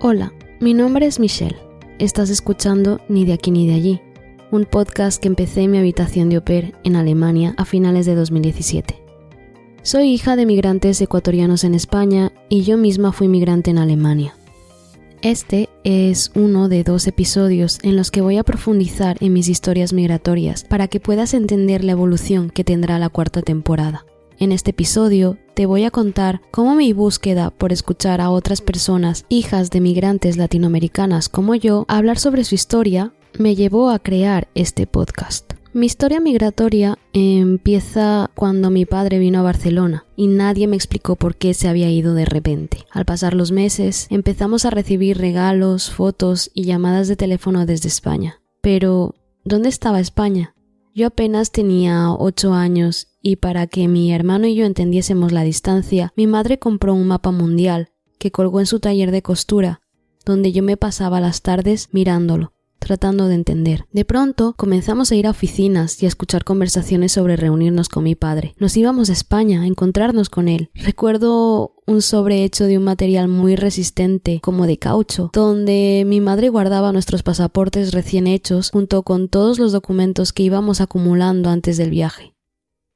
Hola, mi nombre es Michelle. Estás escuchando Ni de aquí ni de allí, un podcast que empecé en mi habitación de au pair en Alemania a finales de 2017. Soy hija de migrantes ecuatorianos en España y yo misma fui migrante en Alemania. Este es uno de 2 episodios en los que voy a profundizar en mis historias migratorias para que puedas entender la evolución que tendrá la 4ª temporada. En este episodio te voy a contar cómo mi búsqueda por escuchar a otras personas, hijas de migrantes latinoamericanas como yo, hablar sobre su historia, me llevó a crear este podcast. Mi historia migratoria empieza cuando mi padre vino a Barcelona y nadie me explicó por qué se había ido de repente. Al pasar los meses, empezamos a recibir regalos, fotos y llamadas de teléfono desde España. Pero, ¿dónde estaba España? Yo apenas tenía 8 años y para que mi hermano y yo entendiésemos la distancia, mi madre compró un mapa mundial que colgó en su taller de costura, donde yo me pasaba las tardes mirándolo, tratando de entender. De pronto comenzamos a ir a oficinas y a escuchar conversaciones sobre reunirnos con mi padre. Nos íbamos a España a encontrarnos con él. Recuerdo un sobre hecho de un material muy resistente, como de caucho, donde mi madre guardaba nuestros pasaportes recién hechos junto con todos los documentos que íbamos acumulando antes del viaje.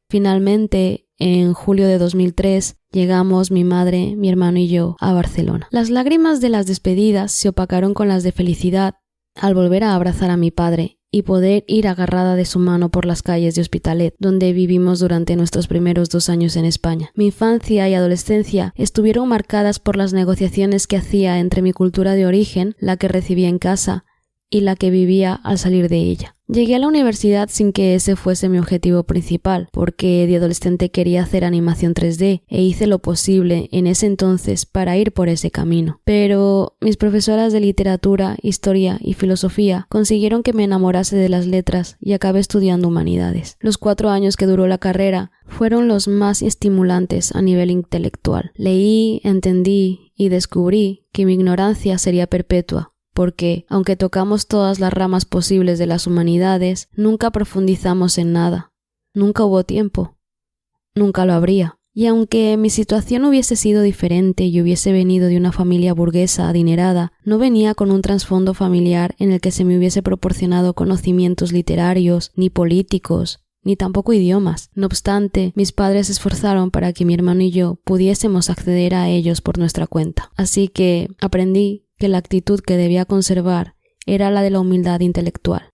Finalmente, en julio de 2003, llegamos mi madre, mi hermano y yo a Barcelona. Las lágrimas de las despedidas se opacaron con las de felicidad al volver a abrazar a mi padre y poder ir agarrada de su mano por las calles de Hospitalet, donde vivimos durante nuestros primeros 2 años en España. Mi infancia y adolescencia estuvieron marcadas por las negociaciones que hacía entre mi cultura de origen, la que recibía en casa, y la que vivía al salir de ella. Llegué a la universidad sin que ese fuese mi objetivo principal, porque de adolescente quería hacer animación 3D e hice lo posible en ese entonces para ir por ese camino. Pero mis profesoras de literatura, historia y filosofía consiguieron que me enamorase de las letras y acabé estudiando humanidades. Los 4 años que duró la carrera fueron los más estimulantes a nivel intelectual. Leí, entendí y descubrí que mi ignorancia sería perpetua, porque, aunque tocamos todas las ramas posibles de las humanidades, nunca profundizamos en nada. Nunca hubo tiempo. Nunca lo habría. Y aunque mi situación hubiese sido diferente y hubiese venido de una familia burguesa adinerada, no venía con un trasfondo familiar en el que se me hubiese proporcionado conocimientos literarios, ni políticos, ni tampoco idiomas. No obstante, mis padres se esforzaron para que mi hermano y yo pudiésemos acceder a ellos por nuestra cuenta. Así que aprendí que la actitud que debía conservar era la de la humildad intelectual.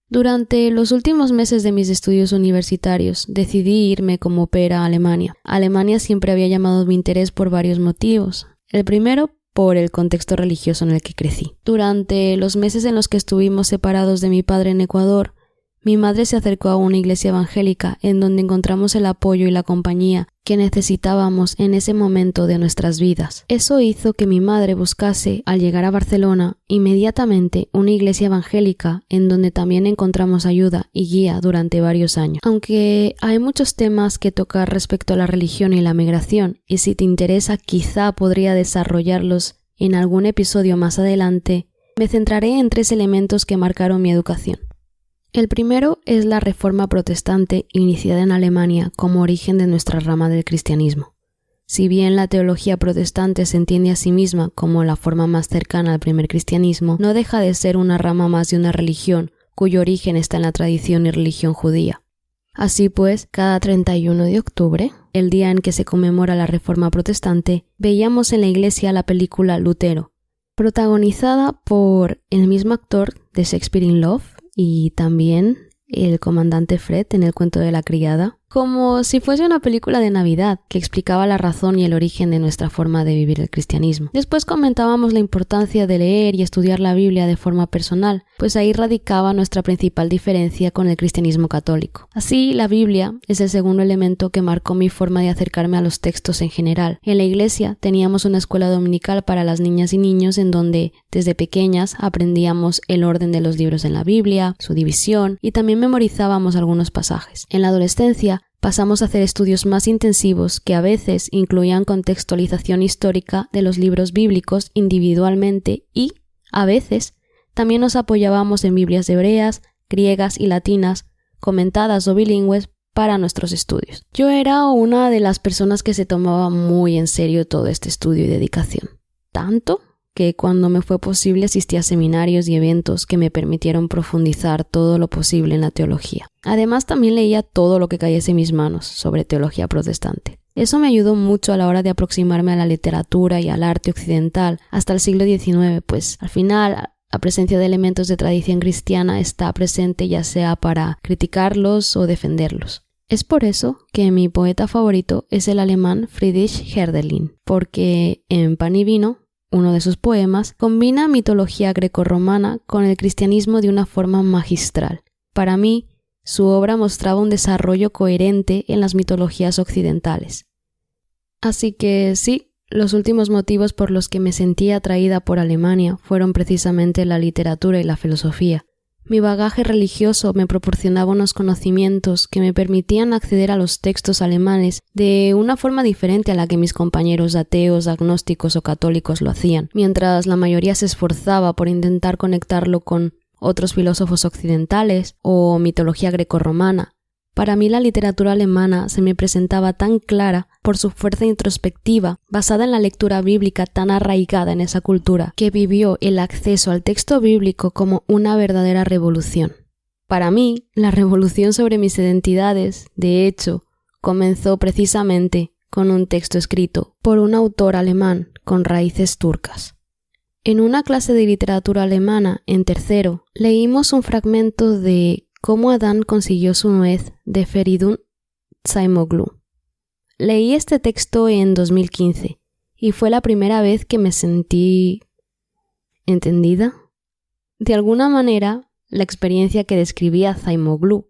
Durante los últimos meses de mis estudios universitarios decidí irme como au pair a Alemania. Alemania siempre había llamado mi interés por varios motivos. El primero, por el contexto religioso en el que crecí. Durante los meses en los que estuvimos separados de mi padre en Ecuador, mi madre se acercó a una iglesia evangélica en donde encontramos el apoyo y la compañía que necesitábamos en ese momento de nuestras vidas. Eso hizo que mi madre buscase, al llegar a Barcelona, inmediatamente una iglesia evangélica en donde también encontramos ayuda y guía durante varios años. Aunque hay muchos temas que tocar respecto a la religión y la migración, y si te interesa quizá podría desarrollarlos en algún episodio más adelante, me centraré en 3 elementos que marcaron mi educación. El primero es la Reforma Protestante iniciada en Alemania como origen de nuestra rama del cristianismo. Si bien la teología protestante se entiende a sí misma como la forma más cercana al primer cristianismo, no deja de ser una rama más de una religión cuyo origen está en la tradición y religión judía. Así pues, cada 31 de octubre, el día en que se conmemora la Reforma Protestante, veíamos en la iglesia la película Lutero, protagonizada por el mismo actor de Shakespeare in Love, y también el comandante Fred en El cuento de la criada, como si fuese una película de Navidad que explicaba la razón y el origen de nuestra forma de vivir el cristianismo. Después comentábamos la importancia de leer y estudiar la Biblia de forma personal, pues ahí radicaba nuestra principal diferencia con el cristianismo católico. Así, la Biblia es el segundo elemento que marcó mi forma de acercarme a los textos en general. En la iglesia teníamos una escuela dominical para las niñas y niños en donde, desde pequeñas, aprendíamos el orden de los libros en la Biblia, su división, y también memorizábamos algunos pasajes. En la adolescencia, pasamos a hacer estudios más intensivos que a veces incluían contextualización histórica de los libros bíblicos individualmente y, a veces, también nos apoyábamos en Biblias hebreas, griegas y latinas, comentadas o bilingües para nuestros estudios. Yo era una de las personas que se tomaba muy en serio todo este estudio y dedicación. Tanto que cuando me fue posible asistí a seminarios y eventos que me permitieron profundizar todo lo posible en la teología. Además, también leía todo lo que cayese en mis manos sobre teología protestante. Eso me ayudó mucho a la hora de aproximarme a la literatura y al arte occidental hasta el siglo XIX, pues al final la presencia de elementos de tradición cristiana está presente ya sea para criticarlos o defenderlos. Es por eso que mi poeta favorito es el alemán Friedrich Hölderlin, porque en Pan y Vino, uno de sus poemas, combina mitología grecorromana con el cristianismo de una forma magistral. Para mí, su obra mostraba un desarrollo coherente en las mitologías occidentales. Así que sí, los últimos motivos por los que me sentí atraída por Alemania fueron precisamente la literatura y la filosofía. Mi bagaje religioso me proporcionaba unos conocimientos que me permitían acceder a los textos alemanes de una forma diferente a la que mis compañeros ateos, agnósticos o católicos lo hacían, mientras la mayoría se esforzaba por intentar conectarlo con otros filósofos occidentales o mitología grecorromana. Para mí la literatura alemana se me presentaba tan clara por su fuerza introspectiva, basada en la lectura bíblica tan arraigada en esa cultura, que vivió el acceso al texto bíblico como una verdadera revolución. Para mí, la revolución sobre mis identidades, de hecho, comenzó precisamente con un texto escrito por un autor alemán con raíces turcas. En una clase de literatura alemana, en tercero, leímos un fragmento de Cómo Adán consiguió su nuez de Feridun Zaimoglu. Leí este texto en 2015 y fue la primera vez que me sentí ¿entendida? De alguna manera, la experiencia que describía Zaimoglu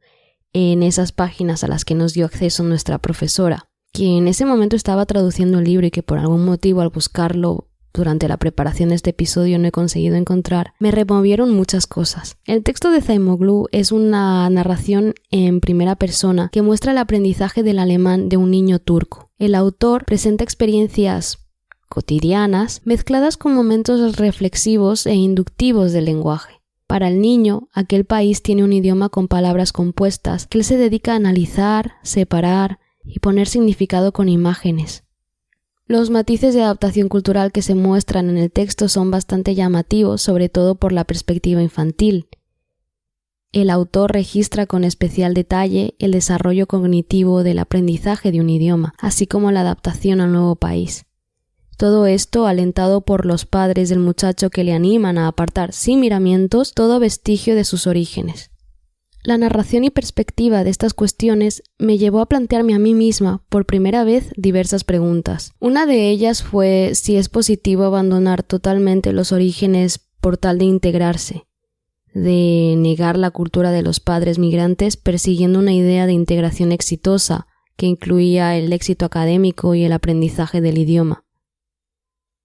en esas páginas a las que nos dio acceso nuestra profesora, que en ese momento estaba traduciendo el libro y que por algún motivo al buscarlo durante la preparación de este episodio no he conseguido encontrar, me removieron muchas cosas. El texto de Zaimoglu es una narración en primera persona que muestra el aprendizaje del alemán de un niño turco. El autor presenta experiencias cotidianas mezcladas con momentos reflexivos e inductivos del lenguaje. Para el niño, aquel país tiene un idioma con palabras compuestas que él se dedica a analizar, separar y poner significado con imágenes. Los matices de adaptación cultural que se muestran en el texto son bastante llamativos, sobre todo por la perspectiva infantil. El autor registra con especial detalle el desarrollo cognitivo del aprendizaje de un idioma, así como la adaptación al nuevo país. Todo esto alentado por los padres del muchacho que le animan a apartar sin miramientos todo vestigio de sus orígenes. La narración y perspectiva de estas cuestiones me llevó a plantearme a mí misma por primera vez diversas preguntas. Una de ellas fue si es positivo abandonar totalmente los orígenes por tal de integrarse, de negar la cultura de los padres migrantes persiguiendo una idea de integración exitosa que incluía el éxito académico y el aprendizaje del idioma.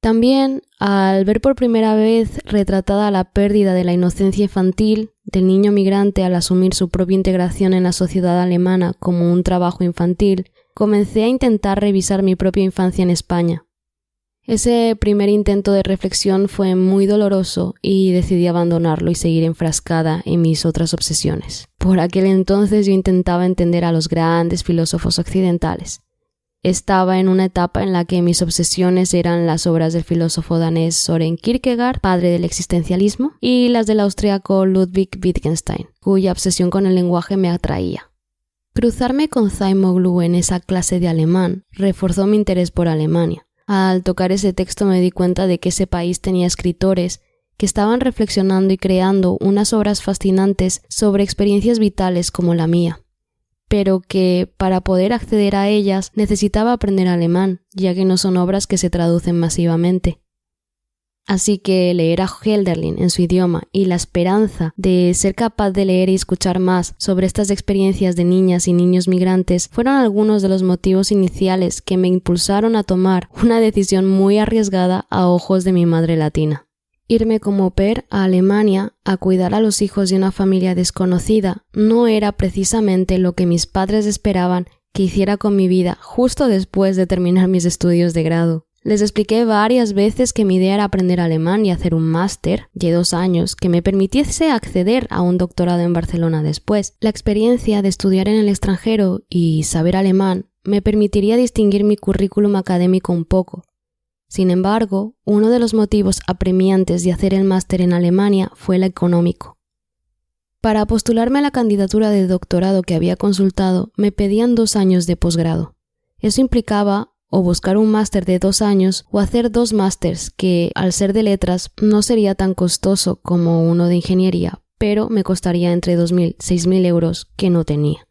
También, al ver por primera vez retratada la pérdida de la inocencia infantil del niño migrante al asumir su propia integración en la sociedad alemana como un trabajo infantil, comencé a intentar revisar mi propia infancia en España. Ese primer intento de reflexión fue muy doloroso y decidí abandonarlo y seguir enfrascada en mis otras obsesiones. Por aquel entonces yo intentaba entender a los grandes filósofos occidentales. Estaba en una etapa en la que mis obsesiones eran las obras del filósofo danés Søren Kierkegaard, padre del existencialismo, y las del austríaco Ludwig Wittgenstein, cuya obsesión con el lenguaje me atraía. Cruzarme con Zaimoglu en esa clase de alemán reforzó mi interés por Alemania. Al tocar ese texto me di cuenta de que ese país tenía escritores que estaban reflexionando y creando unas obras fascinantes sobre experiencias vitales como la mía, pero que para poder acceder a ellas necesitaba aprender alemán, ya que no son obras que se traducen masivamente. Así que leer a Hölderlin en su idioma y la esperanza de ser capaz de leer y escuchar más sobre estas experiencias de niñas y niños migrantes fueron algunos de los motivos iniciales que me impulsaron a tomar una decisión muy arriesgada a ojos de mi madre latina. Irme como au pair a Alemania a cuidar a los hijos de una familia desconocida no era precisamente lo que mis padres esperaban que hiciera con mi vida justo después de terminar mis estudios de grado. Les expliqué varias veces que mi idea era aprender alemán y hacer un máster de 2 años que me permitiese acceder a un doctorado en Barcelona después. La experiencia de estudiar en el extranjero y saber alemán me permitiría distinguir mi currículum académico un poco. Sin embargo, uno de los motivos apremiantes de hacer el máster en Alemania fue el económico. Para postularme a la candidatura de doctorado que había consultado, me pedían 2 años de posgrado. Eso implicaba o buscar un máster de 2 años o hacer 2 másters que, al ser de letras, no sería tan costoso como uno de ingeniería, pero me costaría entre 2.000 y 6.000 euros que no tenía.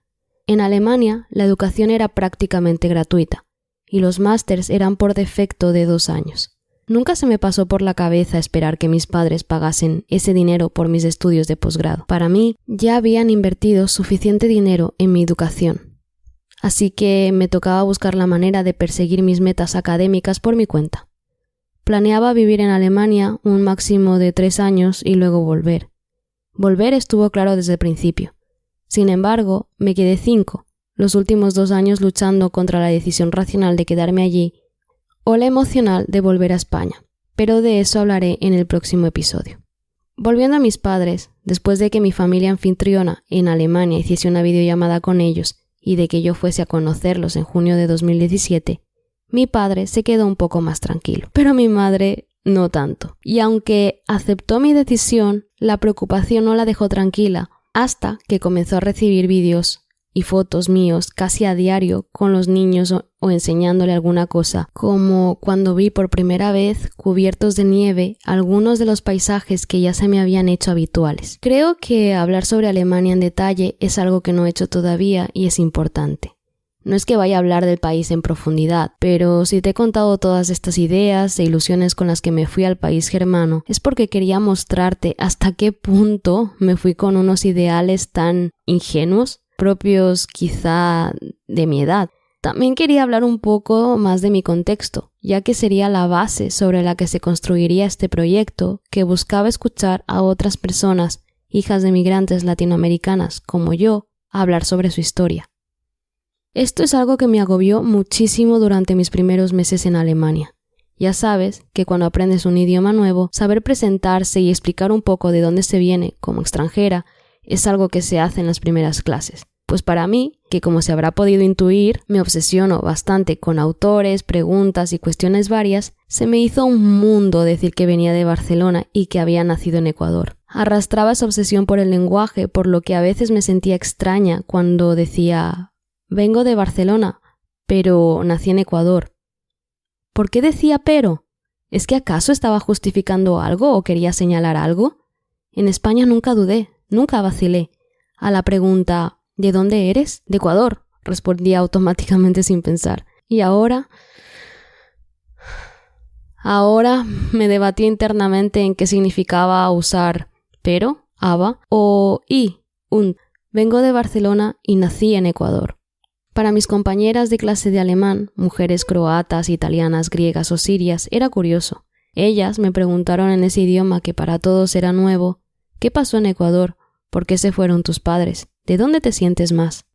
En Alemania, la educación era prácticamente gratuita y los másters eran por defecto de 2 años. Nunca se me pasó por la cabeza esperar que mis padres pagasen ese dinero por mis estudios de posgrado. Para mí, ya habían invertido suficiente dinero en mi educación. Así que me tocaba buscar la manera de perseguir mis metas académicas por mi cuenta. Planeaba vivir en Alemania un máximo de 3 años y luego volver. Volver estuvo claro desde el principio. Sin embargo, me quedé 5, los últimos 2 años luchando contra la decisión racional de quedarme allí o la emocional de volver a España, pero de eso hablaré en el próximo episodio. Volviendo a mis padres, después de que mi familia anfitriona en Alemania hiciese una videollamada con ellos y de que yo fuese a conocerlos en junio de 2017, mi padre se quedó un poco más tranquilo, pero mi madre no tanto. Y aunque aceptó mi decisión, la preocupación no la dejó tranquila hasta que comenzó a recibir vídeos y fotos míos casi a diario con los niños o enseñándole alguna cosa, como cuando vi por primera vez cubiertos de nieve algunos de los paisajes que ya se me habían hecho habituales. Creo que hablar sobre Alemania en detalle es algo que no he hecho todavía y es importante. No es que vaya a hablar del país en profundidad, pero si te he contado todas estas ideas e ilusiones con las que me fui al país germano, es porque quería mostrarte hasta qué punto me fui con unos ideales tan ingenuos, propios quizá de mi edad. También quería hablar un poco más de mi contexto, ya que sería la base sobre la que se construiría este proyecto que buscaba escuchar a otras personas, hijas de migrantes latinoamericanas como yo, hablar sobre su historia. Esto es algo que me agobió muchísimo durante mis primeros meses en Alemania. Ya sabes que cuando aprendes un idioma nuevo, saber presentarse y explicar un poco de dónde se viene como extranjera es algo que se hace en las primeras clases. Pues para mí, que como se habrá podido intuir, me obsesiono bastante con autores, preguntas y cuestiones varias, se me hizo un mundo decir que venía de Barcelona y que había nacido en Ecuador. Arrastraba esa obsesión por el lenguaje, por lo que a veces me sentía extraña cuando decía «vengo de Barcelona, pero nací en Ecuador». ¿Por qué decía pero? ¿Es que acaso estaba justificando algo o quería señalar algo? En España nunca dudé, nunca vacilé. A la pregunta ¿de dónde eres? De Ecuador, respondía automáticamente sin pensar. Y ahora me debatía internamente en qué significaba usar pero, aber o y, und. Vengo de Barcelona y nací en Ecuador. Para mis compañeras de clase de alemán, mujeres croatas, italianas, griegas o sirias, era curioso. Ellas me preguntaron en ese idioma que para todos era nuevo, ¿qué pasó en Ecuador? ¿Por qué se fueron tus padres? ¿De dónde te sientes más?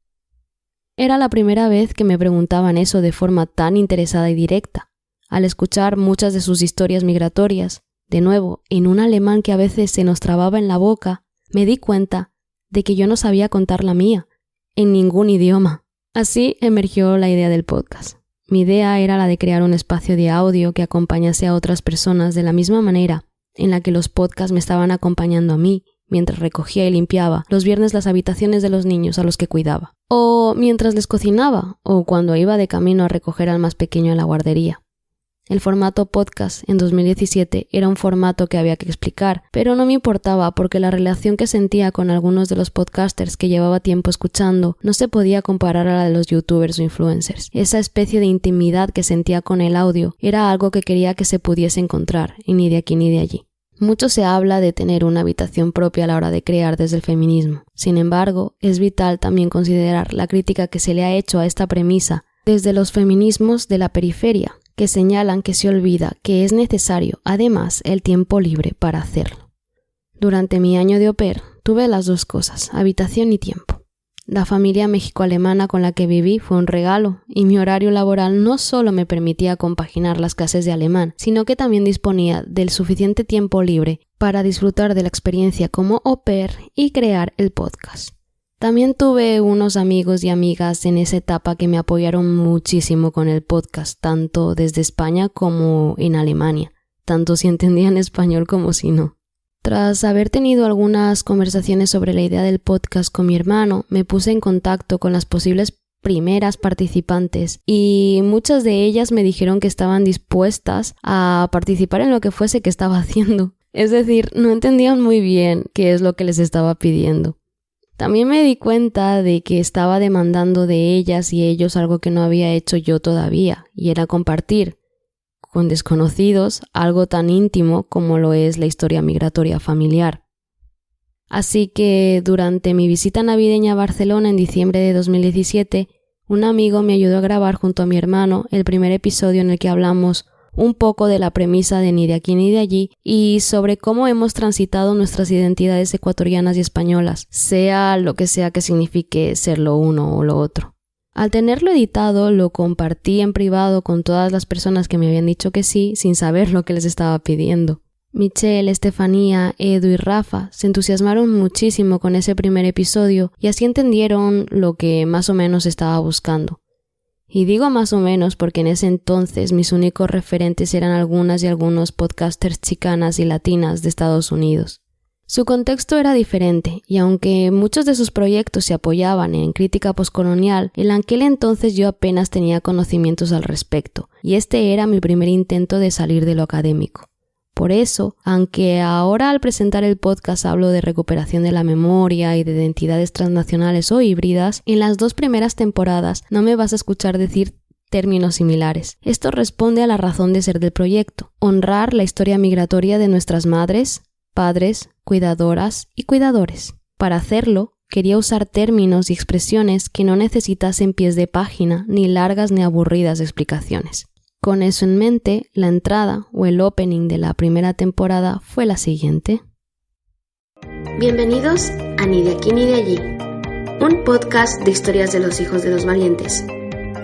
Era la primera vez que me preguntaban eso de forma tan interesada y directa. Al escuchar muchas de sus historias migratorias, de nuevo, en un alemán que a veces se nos trababa en la boca, me di cuenta de que yo no sabía contar la mía, en ningún idioma. Así emergió la idea del podcast. Mi idea era la de crear un espacio de audio que acompañase a otras personas de la misma manera en la que los podcasts me estaban acompañando a mí, mientras recogía y limpiaba los viernes las habitaciones de los niños a los que cuidaba, o mientras les cocinaba, o cuando iba de camino a recoger al más pequeño en la guardería. El formato podcast en 2017 era un formato que había que explicar, pero no me importaba porque la relación que sentía con algunos de los podcasters que llevaba tiempo escuchando no se podía comparar a la de los youtubers o influencers. Esa especie de intimidad que sentía con el audio era algo que quería que se pudiese encontrar, y ni de aquí ni de allí. Mucho se habla de tener una habitación propia a la hora de crear desde el feminismo. Sin embargo, es vital también considerar la crítica que se le ha hecho a esta premisa desde los feminismos de la periferia, que señalan que se olvida que es necesario, además, el tiempo libre para hacerlo. Durante mi año de au pair, tuve las dos cosas, habitación y tiempo. La familia mexico-alemana con la que viví fue un regalo, y mi horario laboral no solo me permitía compaginar las clases de alemán, sino que también disponía del suficiente tiempo libre para disfrutar de la experiencia como au pair y crear el podcast. También tuve unos amigos y amigas en esa etapa que me apoyaron muchísimo con el podcast, tanto desde España como en Alemania, tanto si entendían español como si no. Tras haber tenido algunas conversaciones sobre la idea del podcast con mi hermano, me puse en contacto con las posibles primeras participantes y muchas de ellas me dijeron que estaban dispuestas a participar en lo que fuese que estaba haciendo. Es decir, no entendían muy bien qué es lo que les estaba pidiendo. También me di cuenta de que estaba demandando de ellas y ellos algo que no había hecho yo todavía, y era compartir con desconocidos algo tan íntimo como lo es la historia migratoria familiar. Así que durante mi visita navideña a Barcelona en diciembre de 2017, un amigo me ayudó a grabar junto a mi hermano el primer episodio en el que hablamos un poco de la premisa de Ni de aquí ni de allí y sobre cómo hemos transitado nuestras identidades ecuatorianas y españolas, sea lo que sea que signifique ser lo uno o lo otro. Al tenerlo editado, lo compartí en privado con todas las personas que me habían dicho que sí, sin saber lo que les estaba pidiendo. Michelle, Estefanía, Edu y Rafa se entusiasmaron muchísimo con ese primer episodio y así entendieron lo que más o menos estaba buscando. Y digo más o menos porque en ese entonces mis únicos referentes eran algunas y algunos podcasters chicanas y latinas de Estados Unidos. Su contexto era diferente y aunque muchos de sus proyectos se apoyaban en crítica poscolonial, en aquel entonces yo apenas tenía conocimientos al respecto y este era mi primer intento de salir de lo académico. Por eso, aunque ahora al presentar el podcast hablo de recuperación de la memoria y de identidades transnacionales o híbridas, en las 2 primeras temporadas no me vas a escuchar decir términos similares. Esto responde a la razón de ser del proyecto: honrar la historia migratoria de nuestras madres, padres, cuidadoras y cuidadores. Para hacerlo, quería usar términos y expresiones que no necesitasen pies de página ni largas ni aburridas explicaciones. Con eso en mente, la entrada o el opening de la primera temporada fue la siguiente. Bienvenidos a Ni de aquí ni de allí, un podcast de historias de los hijos de los valientes.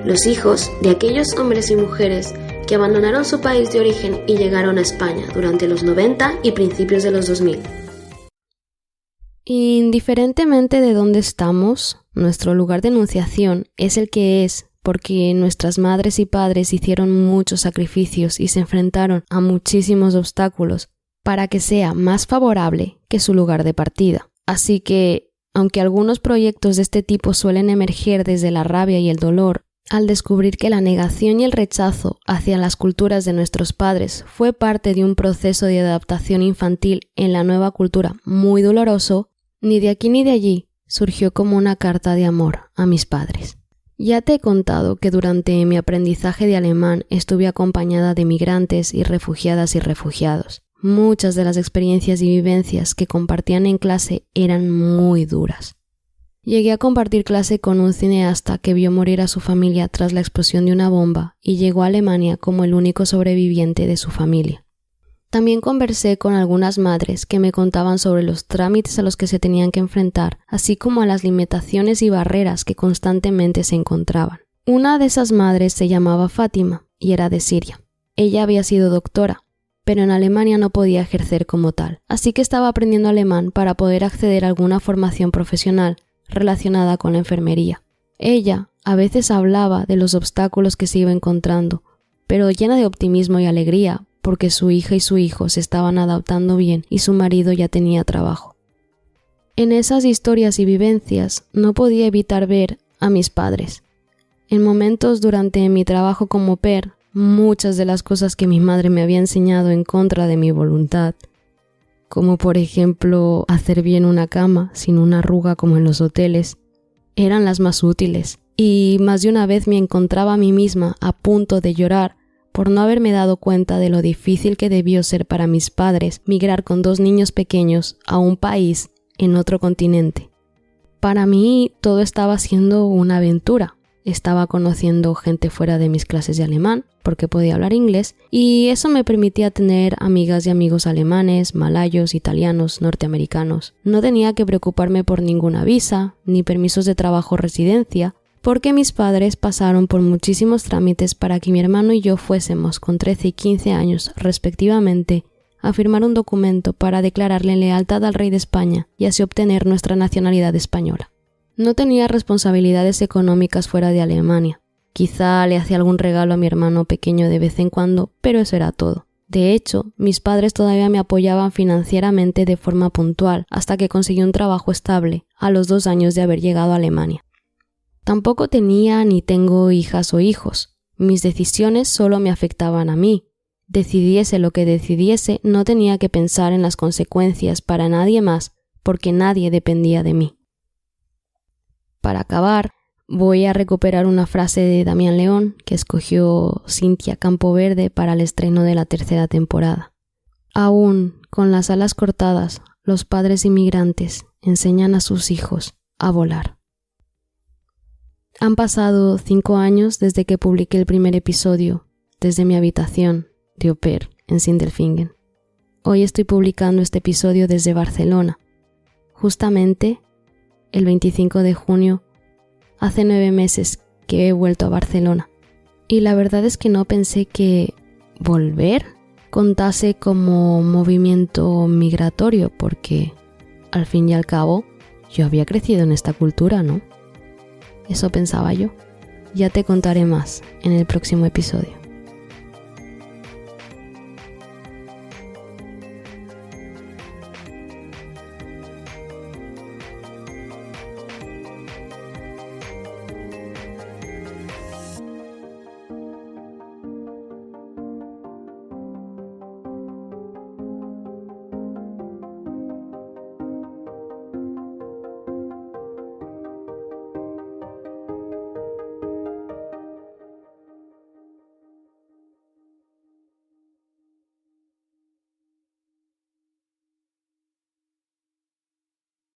Los hijos de aquellos hombres y mujeres que abandonaron su país de origen y llegaron a España durante los 90 y principios de los 2000. Indiferentemente de dónde estamos, nuestro lugar de enunciación es el que es porque nuestras madres y padres hicieron muchos sacrificios y se enfrentaron a muchísimos obstáculos para que sea más favorable que su lugar de partida. Así que, aunque algunos proyectos de este tipo suelen emerger desde la rabia y el dolor, al descubrir que la negación y el rechazo hacia las culturas de nuestros padres fue parte de un proceso de adaptación infantil en la nueva cultura muy doloroso, Ni de aquí ni de allí surgió como una carta de amor a mis padres. Ya te he contado que durante mi aprendizaje de alemán estuve acompañada de migrantes y refugiadas y refugiados. Muchas de las experiencias y vivencias que compartían en clase eran muy duras. Llegué a compartir clase con un cineasta que vio morir a su familia tras la explosión de una bomba y llegó a Alemania como el único sobreviviente de su familia. También conversé con algunas madres que me contaban sobre los trámites a los que se tenían que enfrentar, así como a las limitaciones y barreras que constantemente se encontraban. Una de esas madres se llamaba Fátima y era de Siria. Ella había sido doctora, pero en Alemania no podía ejercer como tal, así que estaba aprendiendo alemán para poder acceder a alguna formación profesional relacionada con la enfermería. Ella a veces hablaba de los obstáculos que se iba encontrando, pero llena de optimismo y alegría, porque su hija y su hijo se estaban adaptando bien y su marido ya tenía trabajo. En esas historias y vivencias no podía evitar ver a mis padres. En momentos durante mi trabajo como au pair, muchas de las cosas que mi madre me había enseñado en contra de mi voluntad, como por ejemplo hacer bien una cama sin una arruga como en los hoteles, eran las más útiles, y más de una vez me encontraba a mí misma a punto de llorar por no haberme dado cuenta de lo difícil que debió ser para mis padres migrar con 2 niños pequeños a un país en otro continente. Para mí todo estaba siendo una aventura. Estaba conociendo gente fuera de mis clases de alemán, porque podía hablar inglés, y eso me permitía tener amigas y amigos alemanes, malayos, italianos, norteamericanos. No tenía que preocuparme por ninguna visa, ni permisos de trabajo o residencia, porque mis padres pasaron por muchísimos trámites para que mi hermano y yo fuésemos, con 13 y 15 años respectivamente, a firmar un documento para declararle lealtad al rey de España y así obtener nuestra nacionalidad española. No tenía responsabilidades económicas fuera de Alemania. Quizá le hacía algún regalo a mi hermano pequeño de vez en cuando, pero eso era todo. De hecho, mis padres todavía me apoyaban financieramente de forma puntual hasta que conseguí un trabajo estable a los 2 años de haber llegado a Alemania. Tampoco tenía ni tengo hijas o hijos. Mis decisiones solo me afectaban a mí. Decidiese lo que decidiese, no tenía que pensar en las consecuencias para nadie más, porque nadie dependía de mí. Para acabar, voy a recuperar una frase de Damián León que escogió Cintia Campoverde para el estreno de la 3ª temporada. Aún con las alas cortadas, los padres inmigrantes enseñan a sus hijos a volar. Han pasado 5 años desde que publiqué el primer episodio, desde mi habitación de au pair en Sindelfingen. Hoy estoy publicando este episodio desde Barcelona. Justamente el 25 de junio hace 9 meses que he vuelto a Barcelona. Y la verdad es que no pensé que volver contase como movimiento migratorio, porque al fin y al cabo yo había crecido en esta cultura, ¿no? Eso pensaba yo. Ya te contaré más en el próximo episodio.